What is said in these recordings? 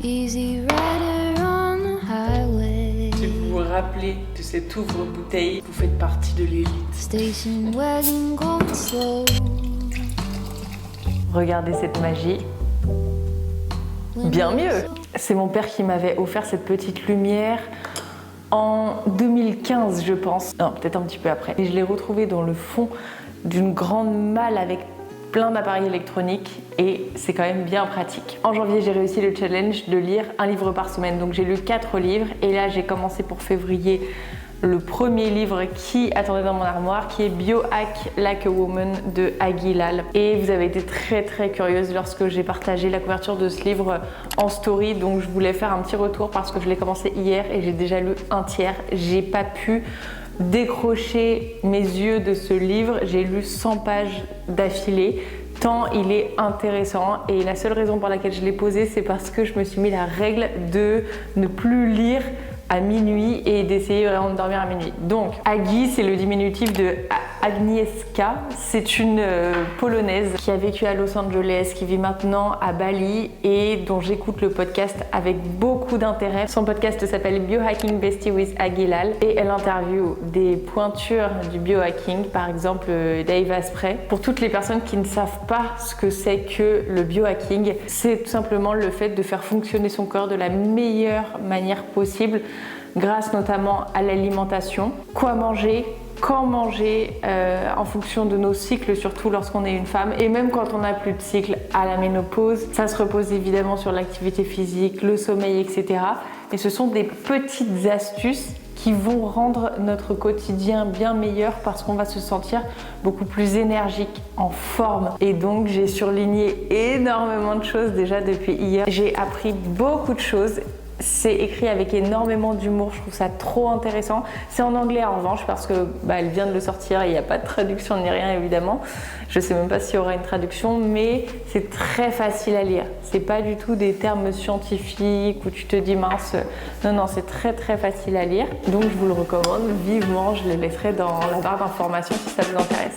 Easy rider on the highway. Si vous vous rappelez de cette ouvre-bouteille, vous faites partie de l'élite. Station wagon going slow. Regardez cette magie. Bien mieux. C'est mon père qui m'avait offert cette petite lumière en 2015, je pense. Non, peut-être un petit peu après. Et je l'ai retrouvée dans le fond d'une grande malle avec plein d'appareils électroniques et c'est quand même bien pratique. En janvier, j'ai réussi le challenge de lire un livre par semaine. Donc j'ai lu 4 livres et là, j'ai commencé pour février le premier livre qui attendait dans mon armoire, qui est Biohack Like a Woman de Aggie Lal. Et vous avez été très très curieuse lorsque j'ai partagé la couverture de ce livre en story, donc je voulais faire un petit retour parce que je l'ai commencé hier et j'ai déjà lu un tiers. J'ai pas pu décrocher mes yeux de ce livre, j'ai lu 100 pages d'affilée, tant il est intéressant et la seule raison pour laquelle je l'ai posé, c'est parce que je me suis mis la règle de ne plus lire à minuit et d'essayer vraiment de dormir à minuit. Donc, Aggie, c'est le diminutif de Agnieszka. C'est une Polonaise qui a vécu à Los Angeles, qui vit maintenant à Bali et dont j'écoute le podcast avec beaucoup d'intérêt. Son podcast s'appelle Biohacking Bestie with Aggie Lal et elle interviewe des pointures du biohacking, par exemple Dave Asprey. Pour toutes les personnes qui ne savent pas ce que c'est que le biohacking, c'est tout simplement le fait de faire fonctionner son corps de la meilleure manière possible grâce notamment à l'alimentation, quoi manger, quand manger en fonction de nos cycles, surtout lorsqu'on est une femme et même quand on n'a plus de cycle à la ménopause. Ça se repose évidemment sur l'activité physique, le sommeil, etc. Et ce sont des petites astuces qui vont rendre notre quotidien bien meilleur parce qu'on va se sentir beaucoup plus énergique, en forme. Et donc j'ai surligné énormément de choses déjà depuis hier. J'ai appris beaucoup de choses. C'est écrit avec énormément d'humour, je trouve ça trop intéressant. C'est en anglais en revanche parce que elle vient de le sortir et il n'y a pas de traduction ni rien évidemment. Je sais même pas s'il y aura une traduction, mais c'est très facile à lire. C'est pas du tout des termes scientifiques où tu te dis mince. Non, c'est très très facile à lire. Donc je vous le recommande vivement, je les laisserai dans la barre d'informations si ça vous intéresse.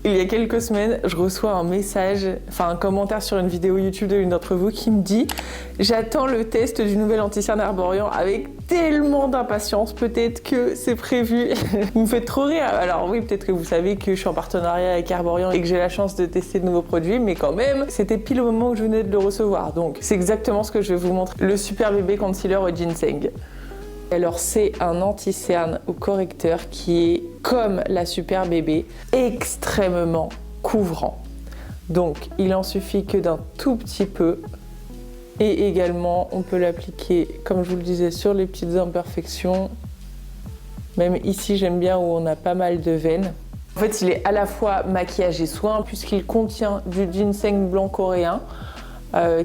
Il y a quelques semaines, je reçois un message, un commentaire sur une vidéo YouTube de l'une d'entre vous qui me dit « J'attends le test du nouvel anti-cerne Herborian avec tellement d'impatience, peut-être que c'est prévu. » Vous me faites trop rire. Alors oui, peut-être que vous savez que je suis en partenariat avec Herborian et que j'ai la chance de tester de nouveaux produits, mais quand même, c'était pile au moment où je venais de le recevoir. Donc c'est exactement ce que je vais vous montrer. Le Super Bébé Concealer au ginseng. Alors c'est un anti-cerne au correcteur qui est, comme la Super Bébé, extrêmement couvrant. Donc il en suffit que d'un tout petit peu et également on peut l'appliquer, comme je vous le disais, sur les petites imperfections. Même ici j'aime bien où on a pas mal de veines. En fait il est à la fois maquillage et soin puisqu'il contient du ginseng blanc coréen.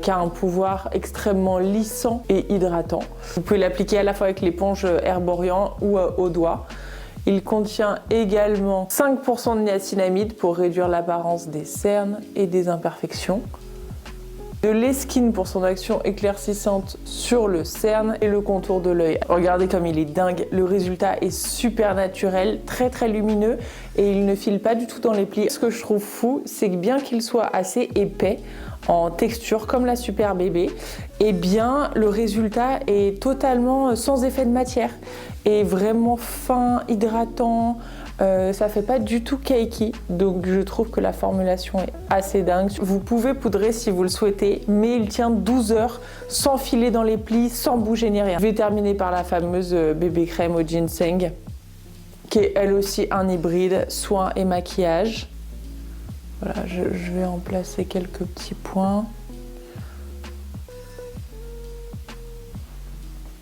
Qui a un pouvoir extrêmement lissant et hydratant. Vous pouvez l'appliquer à la fois avec l'éponge Herborian ou au doigt. Il contient également 5% de niacinamide pour réduire l'apparence des cernes et des imperfections. De l'Eskin pour son action éclaircissante sur le cerne et le contour de l'œil. Regardez comme il est dingue, le résultat est super naturel, très très lumineux et il ne file pas du tout dans les plis. Ce que je trouve fou, c'est que bien qu'il soit assez épais en texture comme la Super Bébé, eh bien le résultat est totalement sans effet de matière et vraiment fin, hydratant. Ça fait pas du tout cakey, donc je trouve que la formulation est assez dingue. Vous pouvez poudrer si vous le souhaitez, mais il tient 12 heures sans filer dans les plis, sans bouger ni rien. Je vais terminer par la fameuse bébé crème au ginseng, qui est elle aussi un hybride soin et maquillage. Voilà, je vais en placer quelques petits points.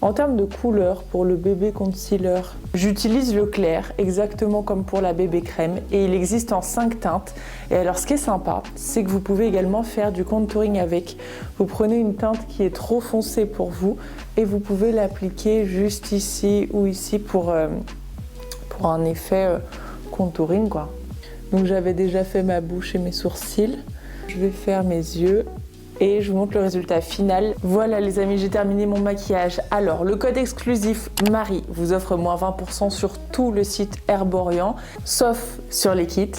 En termes de couleur, pour le bébé concealer, j'utilise le clair, exactement comme pour la bébé crème, et il existe en 5 teintes. Et alors ce qui est sympa, c'est que vous pouvez également faire du contouring avec. Vous prenez une teinte qui est trop foncée pour vous, et vous pouvez l'appliquer juste ici ou ici pour un effet contouring, quoi. Donc j'avais déjà fait ma bouche et mes sourcils. Je vais faire mes yeux. Et je vous montre le résultat final. Voilà les amis, j'ai terminé mon maquillage. Alors, le code exclusif Marie vous offre moins 20% sur tout le site Herborian, sauf sur les kits,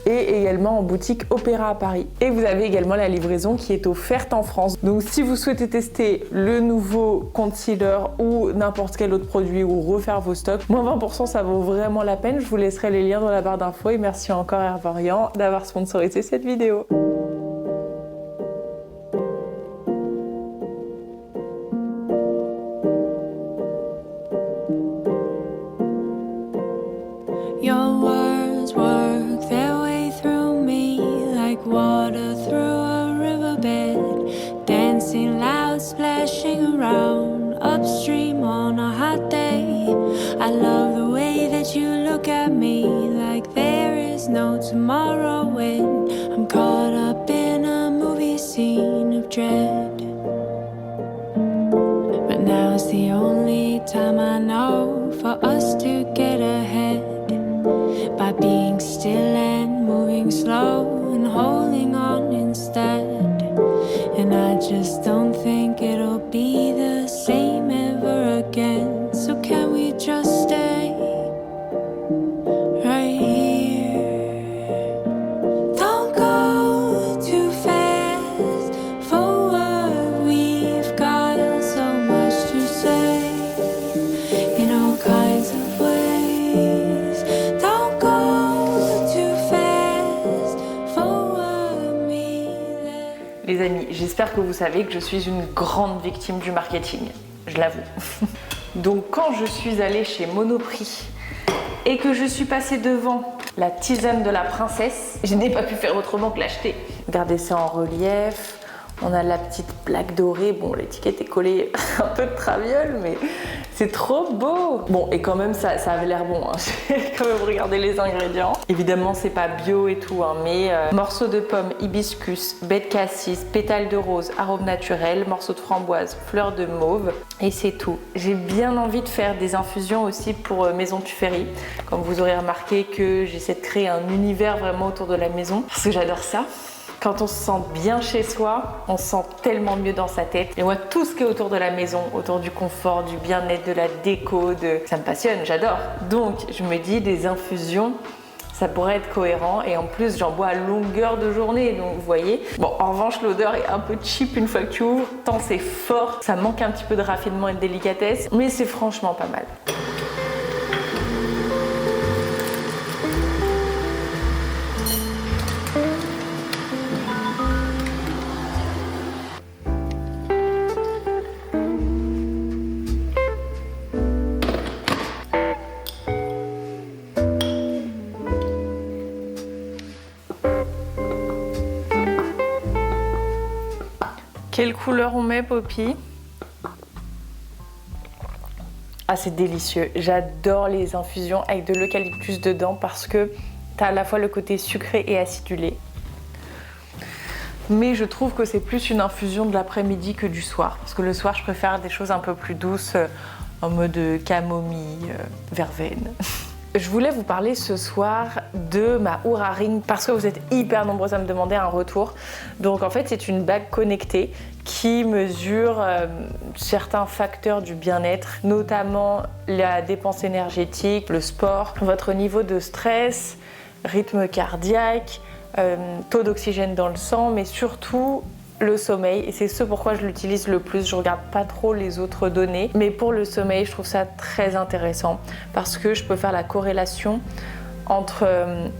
et également en boutique Opéra à Paris. Et vous avez également la livraison qui est offerte en France. Donc si vous souhaitez tester le nouveau concealer ou n'importe quel autre produit ou refaire vos stocks, moins 20% ça vaut vraiment la peine. Je vous laisserai les liens dans la barre d'infos et merci encore Herborian d'avoir sponsorisé cette vidéo. Your words work their way through me like water through a riverbed, dancing loud, splashing around upstream on a hot day. I love the way that you look at me like there is no tomorrow when I'm caught up in a movie scene of dread. But now's the only time I know for us to get ahead. By being still and moving slow and holding on instead. And I just don't think it'll be the same ever again. So can we just stay right here? Don't go too fast forward. We've got so much to say in all kinds of ways. Don't go too fast forward me. Les amis, j'espère que vous savez que je suis une grande victime du marketing, je l'avoue. Donc quand je suis allée chez Monoprix et que je suis passée devant la tisane de la princesse, je n'ai pas pu faire autrement que l'acheter. Regardez ça en relief, on a la petite plaque dorée, bon l'étiquette est collée un peu de traviole mais c'est trop beau. Bon et quand même ça avait l'air bon, hein. J'ai quand même regardé les ingrédients. Évidemment c'est pas bio et tout, hein, mais morceaux de pomme, hibiscus, baie de cassis, pétales de rose, arôme naturel, morceaux de framboise, fleurs de mauve et c'est tout. J'ai bien envie de faire des infusions aussi pour Maison Tuffery. Comme vous aurez remarqué que j'essaie de créer un univers vraiment autour de la maison parce que j'adore ça. Quand on se sent bien chez soi, on se sent tellement mieux dans sa tête. Et moi, tout ce qui est autour de la maison, autour du confort, du bien-être, de la déco, ça me passionne, j'adore. Donc, je me dis, des infusions, ça pourrait être cohérent. Et en plus, j'en bois à longueur de journée, donc vous voyez. Bon, en revanche, l'odeur est un peu cheap une fois que tu ouvres, tant c'est fort. Ça manque un petit peu de raffinement et de délicatesse, mais c'est franchement pas mal. Quelle couleur on met, Poppy? Ah, c'est délicieux. J'adore les infusions avec de l'eucalyptus dedans parce que t'as à la fois le côté sucré et acidulé. Mais je trouve que c'est plus une infusion de l'après-midi que du soir. Parce que le soir, je préfère des choses un peu plus douces, en mode camomille, verveine. Je voulais vous parler ce soir de ma Oura Ring parce que vous êtes hyper nombreux à me demander un retour. Donc en fait, c'est une bague connectée qui mesure certains facteurs du bien-être, notamment la dépense énergétique, le sport, votre niveau de stress, rythme cardiaque, taux d'oxygène dans le sang, mais surtout le sommeil. Et c'est ce pourquoi je l'utilise le plus. Je regarde pas trop les autres données, mais pour le sommeil, je trouve ça très intéressant parce que je peux faire la corrélation entre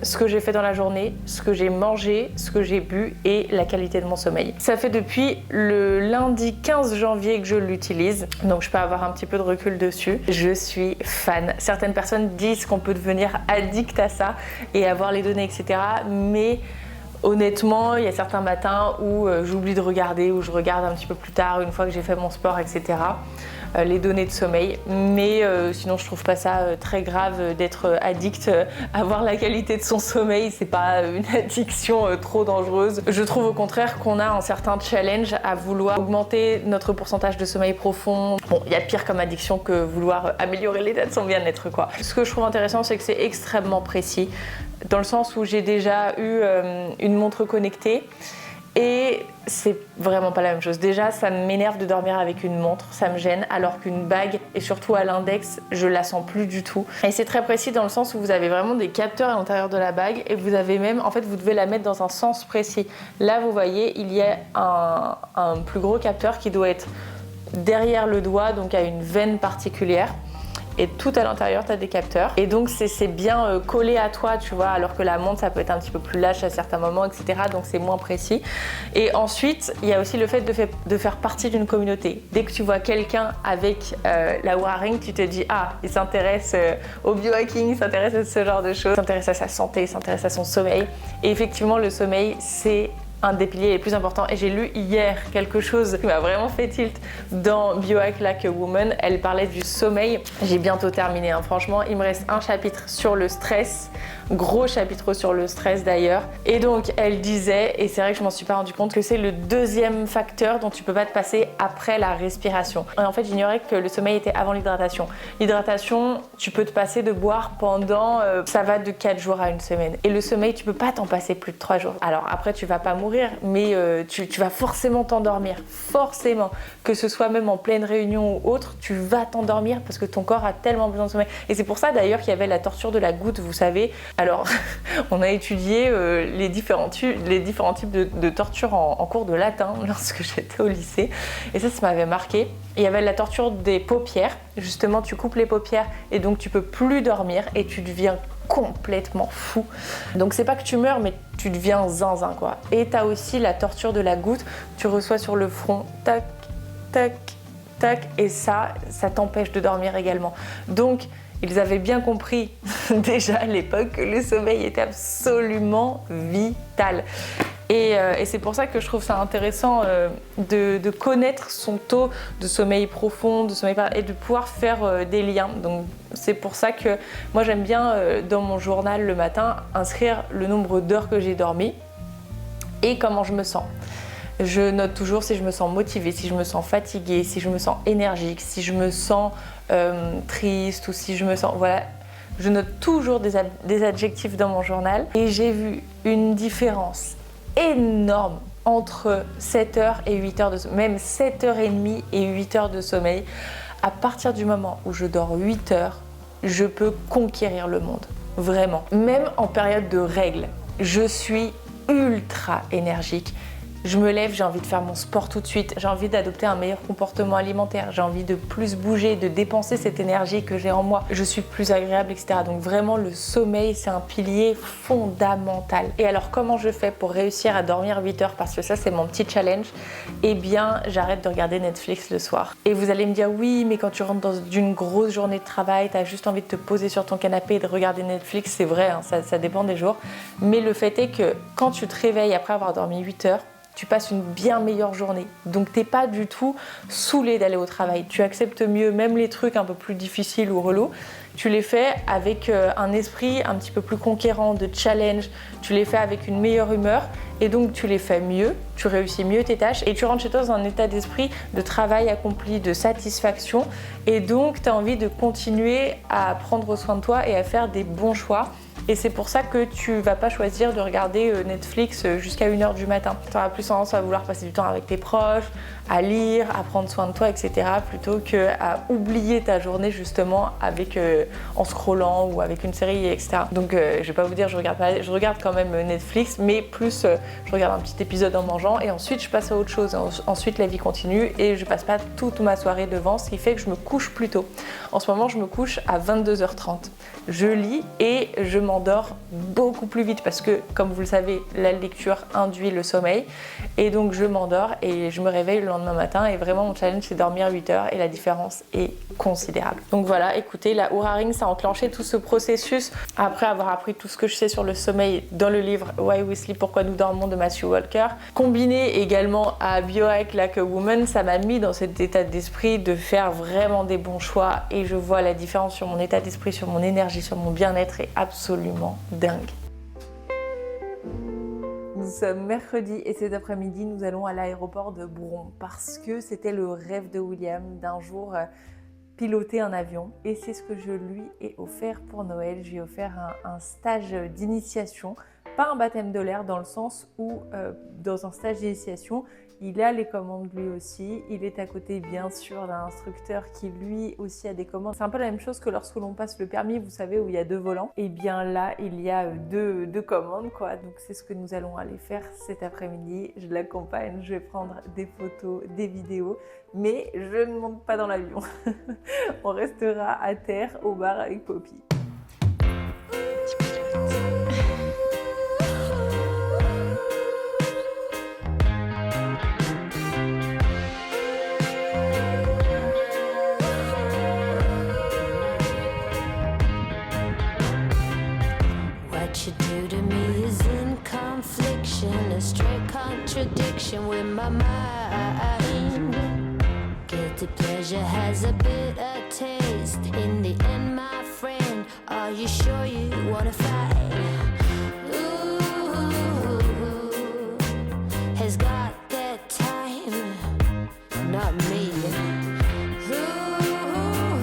ce que j'ai fait dans la journée, ce que j'ai mangé, ce que j'ai bu et la qualité de mon sommeil. Ça fait depuis le lundi 15 janvier que je l'utilise, donc je peux avoir un petit peu de recul dessus. Je suis fan. Certaines personnes disent qu'on peut devenir addict à ça et avoir les données, etc. Mais honnêtement, il y a certains matins où j'oublie de regarder, où je regarde un petit peu plus tard, une fois que j'ai fait mon sport, etc. les données de sommeil. Mais sinon, je trouve pas ça très grave d'être addict à voir la qualité de son sommeil. C'est pas une addiction trop dangereuse. Je trouve au contraire qu'on a un certain challenge à vouloir augmenter notre pourcentage de sommeil profond. Bon, il y a pire comme addiction que vouloir améliorer l'état de son bien-être, quoi. Ce que je trouve intéressant, c'est que c'est extrêmement précis, dans le sens où j'ai déjà eu une montre connectée et c'est vraiment pas la même chose. Déjà, ça m'énerve de dormir avec une montre, ça me gêne, alors qu'une bague, et surtout à l'index, je la sens plus du tout. Et c'est très précis dans le sens où vous avez vraiment des capteurs à l'intérieur de la bague et vous avez même, en fait, vous devez la mettre dans un sens précis. Là, vous voyez, il y a un plus gros capteur qui doit être derrière le doigt, donc à une veine particulière. Et tout à l'intérieur, tu as des capteurs. Et donc, c'est bien collé à toi, tu vois, alors que la montre, ça peut être un petit peu plus lâche à certains moments, etc. Donc, c'est moins précis. Et ensuite, il y a aussi le fait de faire partie d'une communauté. Dès que tu vois quelqu'un avec la Oura Ring, tu te dis, ah, il s'intéresse au biohacking, il s'intéresse à ce genre de choses, il s'intéresse à sa santé, il s'intéresse à son sommeil. Et effectivement, le sommeil, c'est un des piliers les plus importants. Et j'ai lu hier quelque chose qui m'a vraiment fait tilt dans Biohack Like a Woman. Elle parlait du sommeil. J'ai bientôt terminé, hein. Franchement, il me reste un chapitre sur le stress. Gros chapitre sur le stress d'ailleurs. Et donc elle disait, et c'est vrai que je m'en suis pas rendu compte, que c'est le deuxième facteur dont tu peux pas te passer après la respiration. Et en fait, j'ignorais que le sommeil était avant l'hydratation. L'hydratation, tu peux te passer de boire pendant, ça va de 4 jours à une semaine. Et le sommeil, tu peux pas t'en passer plus de 3 jours. Alors après, tu vas pas mourir, mais tu vas forcément t'endormir. Forcément. Que ce soit même en pleine réunion ou autre, tu vas t'endormir parce que ton corps a tellement besoin de sommeil. Et c'est pour ça d'ailleurs qu'il y avait la torture de la goutte, vous savez. Alors, on a étudié les différents types de torture en cours de latin lorsque j'étais au lycée. Et ça m'avait marqué. Il y avait la torture des paupières. Justement, tu coupes les paupières et donc tu peux plus dormir et tu deviens complètement fou. Donc c'est pas que tu meurs, mais tu deviens zinzin, quoi. Et t'as aussi la torture de la goutte. Tu reçois sur le front, tac, tac, tac. Et ça t'empêche de dormir également. Donc, ils avaient bien compris déjà à l'époque que le sommeil était absolument vital. Et c'est pour ça que je trouve ça intéressant de connaître son taux de sommeil profond, de sommeil et de pouvoir faire des liens. Donc c'est pour ça que moi j'aime bien dans mon journal le matin inscrire le nombre d'heures que j'ai dormi et comment je me sens. Je note toujours si je me sens motivée, si je me sens fatiguée, si je me sens énergique, si je me sens triste ou si je me sens... Voilà, je note toujours des adjectifs dans mon journal et j'ai vu une différence énorme entre 7 heures et 8 heures de sommeil, même 7h30 et 8 heures de sommeil. À partir du moment où je dors 8 heures, je peux conquérir le monde, vraiment. Même en période de règles, je suis ultra énergique. Je me lève, j'ai envie de faire mon sport tout de suite, j'ai envie d'adopter un meilleur comportement alimentaire, j'ai envie de plus bouger, de dépenser cette énergie que j'ai en moi. Je suis plus agréable, etc. Donc vraiment, le sommeil, c'est un pilier fondamental. Et alors, comment je fais pour réussir à dormir 8 heures? Parce que ça, c'est mon petit challenge. Eh bien, j'arrête de regarder Netflix le soir. Et vous allez me dire, oui, mais quand tu rentres dans une grosse journée de travail, t'as juste envie de te poser sur ton canapé et de regarder Netflix. C'est vrai, hein, ça dépend des jours. Mais le fait est que quand tu te réveilles après avoir dormi 8 heures, tu passes une bien meilleure journée. Donc t'es pas du tout saoulé d'aller au travail. Tu acceptes mieux même les trucs un peu plus difficiles ou relous. Tu les fais avec un esprit un petit peu plus conquérant, de challenge. Tu les fais avec une meilleure humeur et donc tu les fais mieux, tu réussis mieux tes tâches et tu rentres chez toi dans un état d'esprit de travail accompli, de satisfaction et donc tu as envie de continuer à prendre soin de toi et à faire des bons choix. Et c'est pour ça que tu vas pas choisir de regarder Netflix jusqu'à 1h du matin. Tu auras plus tendance à vouloir passer du temps avec tes proches, à lire, à prendre soin de toi, etc. plutôt qu'à oublier ta journée justement avec, en scrollant ou avec une série, etc. Donc je vais pas vous dire, je regarde quand même Netflix, mais plus je regarde un petit épisode en mangeant et ensuite je passe à autre chose. Ensuite la vie continue et je passe pas toute ma soirée devant, ce qui fait que je me couche plus tôt. En ce moment je me couche à 22h30. Je lis et je m'endors beaucoup plus vite parce que, comme vous le savez, la lecture induit le sommeil. Et donc je m'endors et je me réveille le lendemain matin et vraiment mon challenge c'est dormir 8 heures et la différence est considérable. Donc voilà, écoutez, la Oura Ring ça a enclenché tout ce processus après avoir appris tout ce que je sais sur le sommeil dans le livre Why We Sleep, Pourquoi nous dormons de Matthew Walker. Combiné également à Biohack Like a Woman, ça m'a mis dans cet état d'esprit de faire vraiment des bons choix et je vois la différence sur mon état d'esprit, sur mon énergie, sur mon bien-être est absolument dingue. Nous sommes mercredi et cet après-midi, nous allons à l'aéroport de Bron parce que c'était le rêve de William d'un jour piloter un avion et c'est ce que je lui ai offert pour Noël. Je lui ai offert un stage d'initiation, pas un baptême de l'air dans le sens où dans un stage d'initiation, il a les commandes lui aussi, il est à côté bien sûr d'un instructeur qui lui aussi a des commandes. C'est un peu la même chose que lorsque l'on passe le permis, vous savez, où il y a 2 volants. Et bien là, il y a deux commandes quoi. Donc c'est ce que nous allons aller faire cet après-midi. Je l'accompagne, je vais prendre des photos, des vidéos, mais je ne monte pas dans l'avion. On restera à terre au bar avec Poppy. What you do to me is in confliction, a straight contradiction with my mind. Guilty pleasure has a bitter taste. In the end, my friend, are you sure you wanna fight? Ooh, has got that time, not me. Ooh,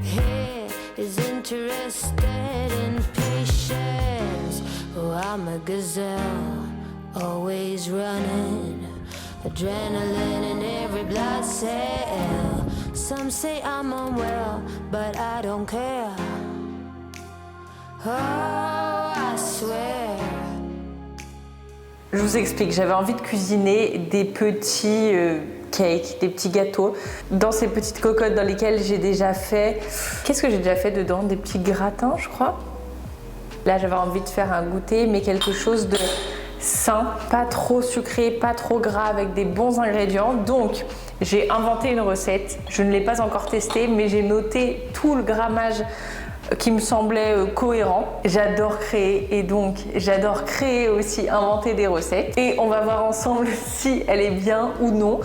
he is interested in patience. Oh, I'm a gazelle, always running. Adrenaline in every blood cell. Some say I'm unwell, but I don't care. Oh, I swear. Je vous explique, j'avais envie de cuisiner des petits cakes, des petits gâteaux dans ces petites cocottes dans lesquelles j'ai déjà fait... Qu'est-ce que j'ai déjà fait dedans? Des petits gratins, je crois. Là, j'avais envie de faire un goûter, mais quelque chose de sain, pas trop sucré, pas trop gras, avec des bons ingrédients. Donc, j'ai inventé une recette. Je ne l'ai pas encore testée, mais j'ai noté tout le grammage qui me semblait cohérent. J'adore créer et donc j'adore créer aussi, inventer des recettes. Et on va voir ensemble si elle est bien ou non.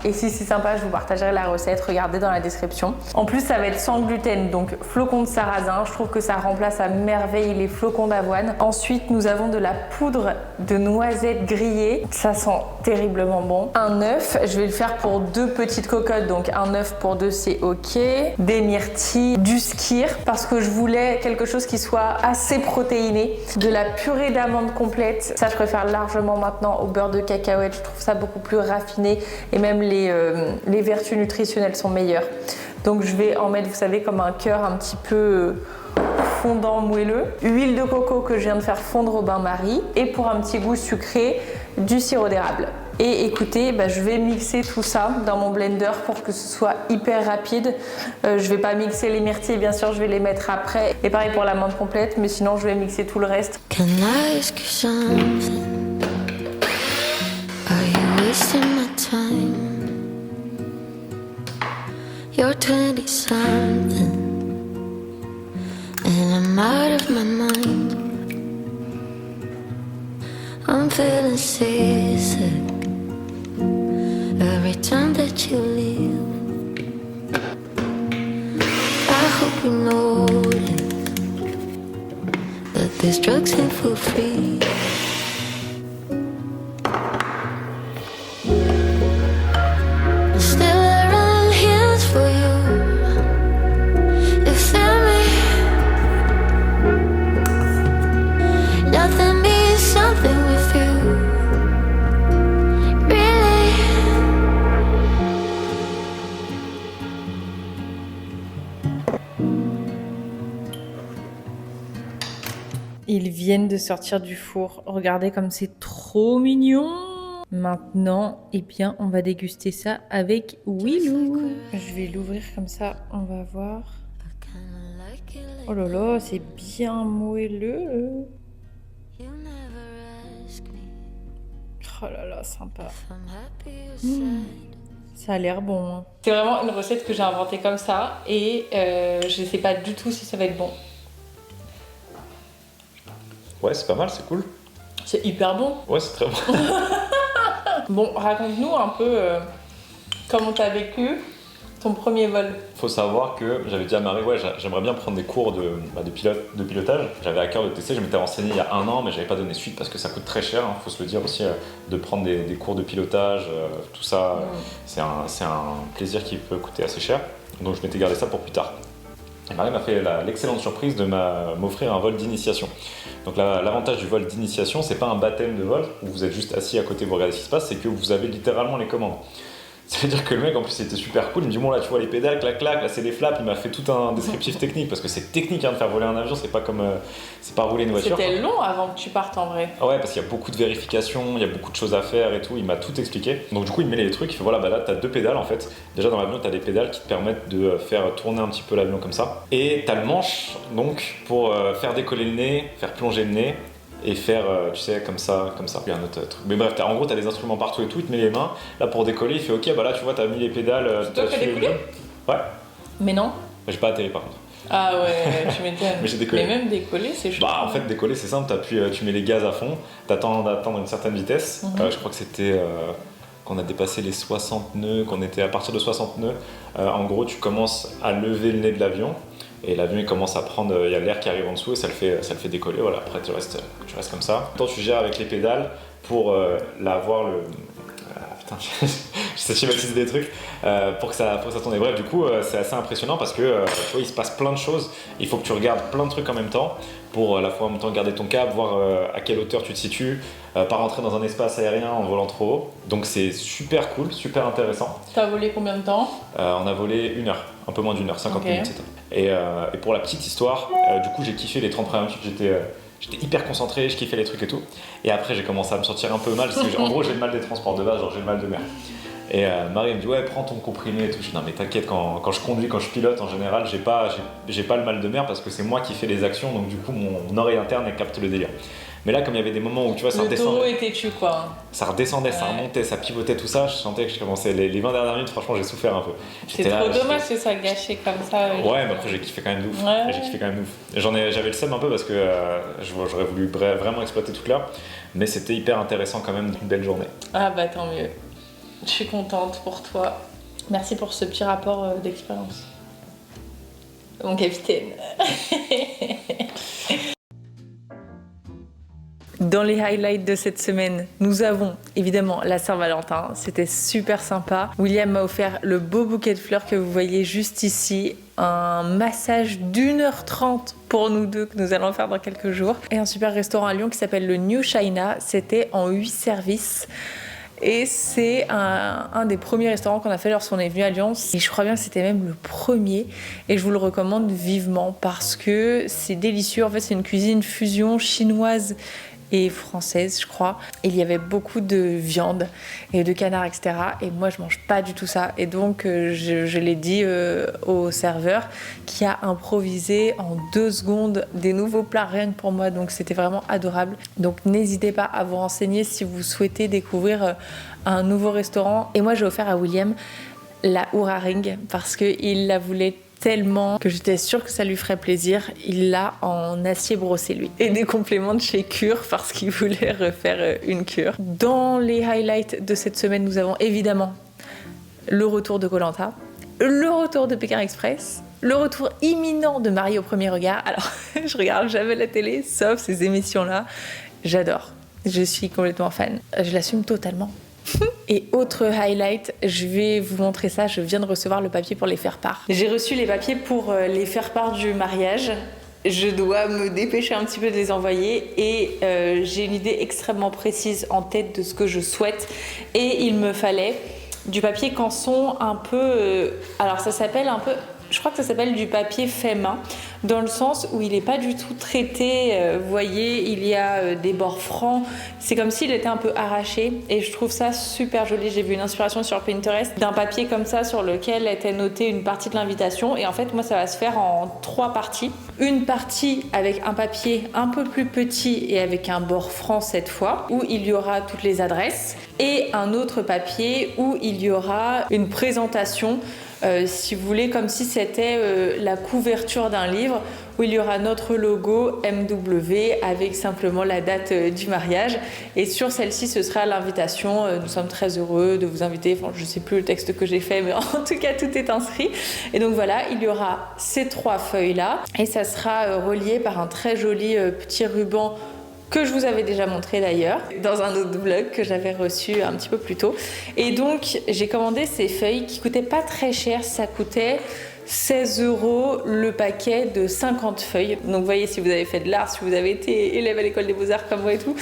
Et si c'est sympa, je vous partagerai la recette. Regardez dans la description. En plus, ça va être sans gluten, donc flocons de sarrasin. Je trouve que ça remplace à merveille les flocons d'avoine. Ensuite, nous avons de la poudre de noisettes grillées. Ça sent terriblement bon. Un œuf, je vais le faire pour 2 petites cocottes, donc un œuf pour 2 c'est ok. Des myrtilles, du skyr parce que je voulais quelque chose qui soit assez protéiné. De la purée d'amandes complète, ça je préfère largement maintenant au beurre de cacahuète. Je trouve ça beaucoup plus raffiné et même les vertus nutritionnelles sont meilleures. Donc je vais en mettre, vous savez, comme un cœur un petit peu fondant, moelleux. Huile de coco que je viens de faire fondre au bain-marie et pour un petit goût sucré, du sirop d'érable. Et écoutez, je vais mixer tout ça dans mon blender pour que ce soit hyper rapide. Je vais pas mixer les myrtilles, bien sûr, je vais les mettre après. Et pareil pour l'amande complète, mais sinon je vais mixer tout le reste. Can I ask you something? Are you wasting my time? You're 20 something and I'm out of my mind. I'm feeling seasick every time that you leave. I hope you notice that this drugs ain't for free. Still I run hills for you. You feel me? Nothing means something with you. Ils viennent de sortir du four. Regardez comme c'est trop mignon. Maintenant, eh bien, on va déguster ça avec Willou. Je vais l'ouvrir comme ça, on va voir. I kinda like it Oh là là, c'est bien moelleux. Oh là là, sympa. Ça a l'air bon. Hein. C'est vraiment une recette que j'ai inventée comme ça et je sais pas du tout si ça va être bon. Ouais, c'est pas mal, c'est cool. C'est hyper bon. Ouais, c'est très bon. Bon, raconte-nous un peu comment t'as vécu ton premier vol. Faut savoir que j'avais dit à Marie, ouais, j'aimerais bien prendre des cours de pilotage. J'avais à cœur de tester, je m'étais renseigné il y a 1 an, mais j'avais pas donné suite parce que ça coûte très cher, hein, faut se le dire aussi, de prendre des cours de pilotage, tout ça, c'est un plaisir qui peut coûter assez cher. Donc je m'étais gardé ça pour plus tard. Et Marie m'a fait l'excellente surprise de m'offrir un vol d'initiation. Donc l'avantage du vol d'initiation, c'est pas un baptême de vol où vous êtes juste assis à côté, vous regardez ce qui se passe, c'est que vous avez littéralement les commandes. Ça veut dire que le mec en plus c'était super cool, il me dit bon là tu vois les pédales, clac clac, là c'est les flaps, il m'a fait tout un descriptif technique parce que c'est technique hein, de faire voler un avion, c'est pas comme c'est pas rouler une voiture. C'était long avant que tu partes en vrai. Ah ouais, parce qu'il y a beaucoup de vérifications, il y a beaucoup de choses à faire et tout, il m'a tout expliqué. Donc du coup il me met les trucs, il fait voilà bah là t'as 2 pédales en fait. Déjà dans l'avion t'as des pédales qui te permettent de faire tourner un petit peu l'avion comme ça. Et t'as le manche donc pour faire décoller le nez, faire plonger le nez. Et faire, tu sais, comme ça. Il y a un autre truc. Mais bref, en gros, t'as des instruments partout et tout, il te met les mains. Là, pour décoller, il fait ok, bah là, tu vois, t'as mis les pédales. C'est toi qui as décollé ? Ouais. Mais non. J'ai pas atterri par contre. Ah ouais, tu m'étonnes. Mais j'ai décollé. Mais même décoller, c'est chaud. Bah, en fait, décoller, c'est simple, tu mets les gaz à fond, t'attends d'attendre une certaine vitesse. Je crois que c'était. Qu'on a dépassé les 60 nœuds, qu'on était à partir de 60 nœuds. En gros, tu commences à lever le nez de l'avion. Et l'avion il commence à prendre, il y a l'air qui arrive en dessous et ça le fait décoller, voilà, après tu restes comme ça. Toi tu gères avec les pédales pour l'avoir le... putain, je sais schématiser des trucs, pour que ça tourne. Bref, du coup c'est assez impressionnant parce que tu vois, il se passe plein de choses, il faut que tu regardes plein de trucs en même temps pour à la fois en même temps garder ton cap, voir à quelle hauteur tu te situes, pas rentrer dans un espace aérien en volant trop haut. Donc c'est super cool, super intéressant. T'as volé combien de temps ? On a volé 1 heure, un peu moins d'1 heure, 50 minutes c'est tout. Et pour la petite histoire, du coup j'ai kiffé les 30 premières minutes, j'étais hyper concentré, je kiffais les trucs et tout. Et après j'ai commencé à me sentir un peu mal, parce que en gros j'ai le mal des transports de base, genre j'ai le mal de mer. Et Marie me dit ouais prends ton comprimé et tout. Je dis non mais t'inquiète, quand je conduis, quand je pilote en général, j'ai pas le mal de mer parce que c'est moi qui fais les actions, donc du coup mon oreille interne elle capte le délire. Mais là comme il y avait des moments où tu vois ça redescendait. Le taureau était tu quoi. Ça redescendait, ça remontait, ça pivotait tout ça, je sentais que je commençais les 20 dernières minutes, franchement j'ai souffert un peu. C'est trop dommage que ça gâché comme ça. Ouais, mais après j'ai kiffé quand même de ouf. Ouais. J'ai kiffé quand même de ouf. J'avais le seum un peu parce que j'aurais voulu vraiment exploiter toute l'heure, mais c'était hyper intéressant quand même, une belle journée. Ah bah tant mieux. Je suis contente pour toi. Merci pour ce petit rapport d'expérience. Mon capitaine. Dans les highlights de cette semaine, nous avons évidemment la Saint-Valentin, c'était super sympa. William m'a offert le beau bouquet de fleurs que vous voyez juste ici, un massage d'1h30 pour nous deux que nous allons faire dans quelques jours, et un super restaurant à Lyon qui s'appelle le New China, c'était en 8 services. Et c'est un des premiers restaurants qu'on a fait lorsqu'on est venu à Lyon. Et je crois bien que c'était même le premier. Et je vous le recommande vivement parce que c'est délicieux. En fait, c'est une cuisine fusion chinoise et française, je crois. Et il y avait beaucoup de viande et de canard, etc. Et moi, je mange pas du tout ça. Et donc, je l'ai dit au serveur qui a improvisé en 2 secondes des nouveaux plats rien que pour moi. Donc, c'était vraiment adorable. Donc, n'hésitez pas à vous renseigner si vous souhaitez découvrir un nouveau restaurant. Et moi, j'ai offert à William la Oura Ring parce qu'il la voulait tellement que j'étais sûre que ça lui ferait plaisir. Il l'a en acier brossé lui. Et des compléments de chez Cure parce qu'il voulait refaire une cure. Dans les highlights de cette semaine, nous avons évidemment le retour de Koh-Lanta, le retour de Pékin Express, le retour imminent de Mariée au premier regard. Alors, je regarde jamais la télé, sauf ces émissions-là. J'adore. Je suis complètement fan. Je l'assume totalement. Et autre highlight, je vais vous montrer ça, je viens de recevoir le papier pour les faire-part. J'ai reçu les papiers pour les faire-part du mariage. Je dois me dépêcher un petit peu de les envoyer et j'ai une idée extrêmement précise en tête de ce que je souhaite. Et il me fallait du papier canson un peu... alors ça s'appelle un peu... Je crois que ça s'appelle du papier fait main. dans le sens où il n'est pas du tout traité. Vous voyez, il y a des bords francs. C'est comme s'il était un peu arraché et je trouve ça super joli. J'ai vu une inspiration sur Pinterest d'un papier comme ça sur lequel était notée une partie de l'invitation et en fait, moi, ça va se faire en 3 parties. Une partie avec un papier un peu plus petit et avec un bord franc cette fois, où il y aura toutes les adresses, et un autre papier où il y aura une présentation, si vous voulez, comme si c'était la couverture d'un livre, où il y aura notre logo MW avec simplement la date du mariage. Et sur celle-ci, ce sera l'invitation. Nous sommes très heureux de vous inviter. Enfin, je ne sais plus le texte que j'ai fait, mais en tout cas, tout est inscrit. Et donc voilà, il y aura ces 3 feuilles-là. Et ça sera relié par un très joli petit ruban que je vous avais déjà montré d'ailleurs dans un autre vlog que j'avais reçu un petit peu plus tôt. Et donc, j'ai commandé ces feuilles qui coûtaient pas très cher. Ça coûtait 16 € le paquet de 50 feuilles. Donc vous voyez, si vous avez fait de l'art, si vous avez été élève à l'école des beaux-arts comme moi et tout,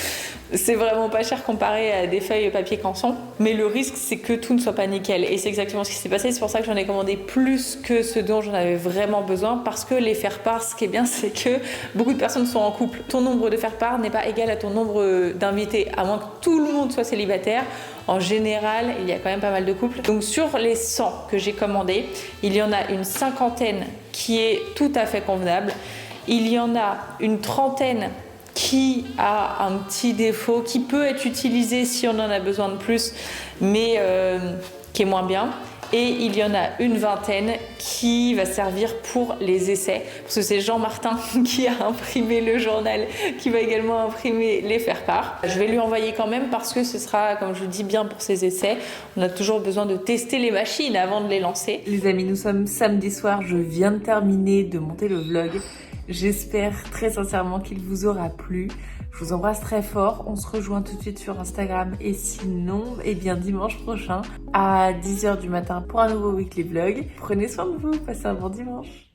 c'est vraiment pas cher comparé à des feuilles papier canson. Mais le risque, c'est que tout ne soit pas nickel. Et c'est exactement ce qui s'est passé. C'est pour ça que j'en ai commandé plus que ce dont j'en avais vraiment besoin. Parce que les faire-part, ce qui est bien, c'est que beaucoup de personnes sont en couple. Ton nombre de faire-part n'est pas égal à ton nombre d'invités. À moins que tout le monde soit célibataire. En général, il y a quand même pas mal de couples. Donc sur les 100 que j'ai commandés, il y en a une 50aine qui est tout à fait convenable. Il y en a une 30aine qui a un petit défaut, qui peut être utilisé si on en a besoin de plus, mais qui est moins bien. Et il y en a une 20aine qui va servir pour les essais, parce que c'est Jean-Martin qui a imprimé le journal, qui va également imprimer les faire-part. Je vais lui envoyer quand même parce que ce sera, comme je vous dis, bien pour ses essais. On a toujours besoin de tester les machines avant de les lancer. Les amis, nous sommes samedi soir, je viens de terminer de monter le vlog. J'espère très sincèrement qu'il vous aura plu. Je vous embrasse très fort. On se rejoint tout de suite sur Instagram. Et sinon, eh bien dimanche prochain à 10h du matin pour un nouveau weekly vlog. Prenez soin de vous. Passez un bon dimanche.